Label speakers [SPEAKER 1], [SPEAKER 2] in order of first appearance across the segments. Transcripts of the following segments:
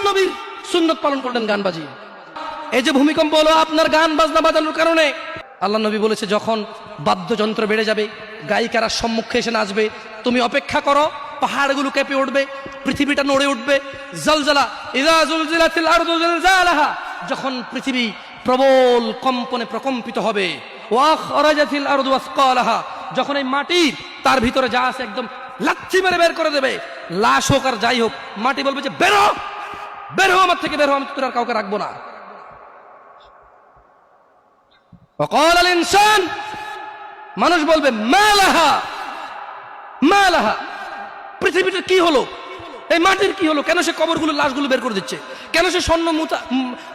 [SPEAKER 1] নবীর সুন্নত পালন করলেন গান বাজিয়ে। এই যে ভূমিকম্প হলো আপনার গান বাজনা বাজানোর কারণে। আল্লাহ নবী বলেছে যখন বাদ্যযন্ত্র বেড়ে যাবে, গায়িকারা সম্মুখে এসে নাচবে, তুমি অপেক্ষা করো, পাহাড়গুলো কেঁপে উঠবে, পৃথিবীটা নড়ে উঠবে। জলজলা ইযা জুলজিলাতিল আরদু জিলজালাহা, যখন পৃথিবী প্রবল কম্পনে প্রকম্পিত হবে। ওয়া আখরাজাতিল আরদু আসকালাহা, যখন এই মাটি তার ভিতরে যা আছে একদম লাথি মেরে বের করে দেবে, লাশ হোক আর যাই হোক, মাটি বলবে যে বেরো, বের হো আমার থেকে, বের হো, আমি তোর আর কাউকে রাখবো না। وقال الانسان, মানুষ বলবে মালাহা মালাহা, পৃথিবীটা কি হলো, এই মাটির কি হলো, কেন সে কবরগুলো লাশগুলো বের করে দিচ্ছে, কেন সে স্বর্ণ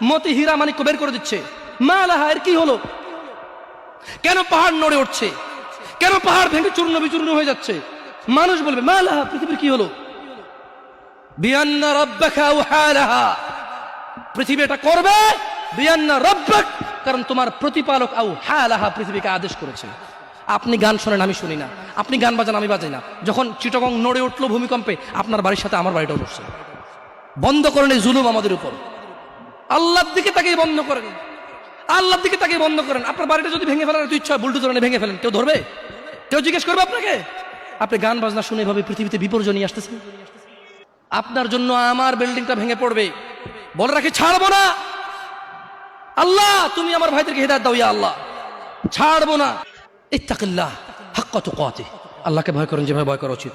[SPEAKER 1] মতি হীরা মানিক্য বের করে দিচ্ছে, মালাহা, এর কি হলো, কেন পাহাড় নড়ে উঠছে, কেন পাহাড় ভেঙে চূর্ণ বিচূর্ণ হয়ে যাচ্ছে। মানুষ বলবে মালাহা, পৃথিবীর কি হলো, বিআন্না রাব্বাকা আওহালাহা, পৃথিবী এটা করবে, বিআন্না রাব্বাক, কারণ তোমার প্রতিপালক আওহালাহা, পৃথিবীকে আদেশ করেছে। আপনি গান শোনেন, আমি শুনি না, আপনি গান বাজান, আমি বাজাই না। যখন চিটাগং নড়ে উঠলো ভূমিকম্পে, আপনার বাড়ির সাথে আমার বাড়িটাও নড়ছে। বন্ধ করেন এই জুলুম আমাদের উপর। আল্লাহর দিকে তাকিয়ে বন্ধ করেন, আল্লাহর দিকে তাকিয়ে বন্ধ করেন। আপনার বাড়িটা যদি ভেঙে ফেলার ইচ্ছা হয়, বুলডোজার এনে ভেঙে ফেলেন, কেউ ধরবে? কেউ জিজ্ঞেস করবে আপনাকে? আপনি গান বাজনা শুনে এভাবে পৃথিবীতে বিপর্যয় নিয়ে আসতেছেন। আপনার জন্য আমার বিল্ডিংটা ভেঙে পড়বে, বলে রাখি ছাড়বো না। আল্লাহ তুমি আমার ভাইদেরকে হিদায়াত দাও, ইয়া আল্লাহ, ছাড়বো না। ইত্তাকিল্লাহ হাক্কা তুকাতিহ, আল্লাহকে ভয় করেন যেভাবে ভয় করা উচিত।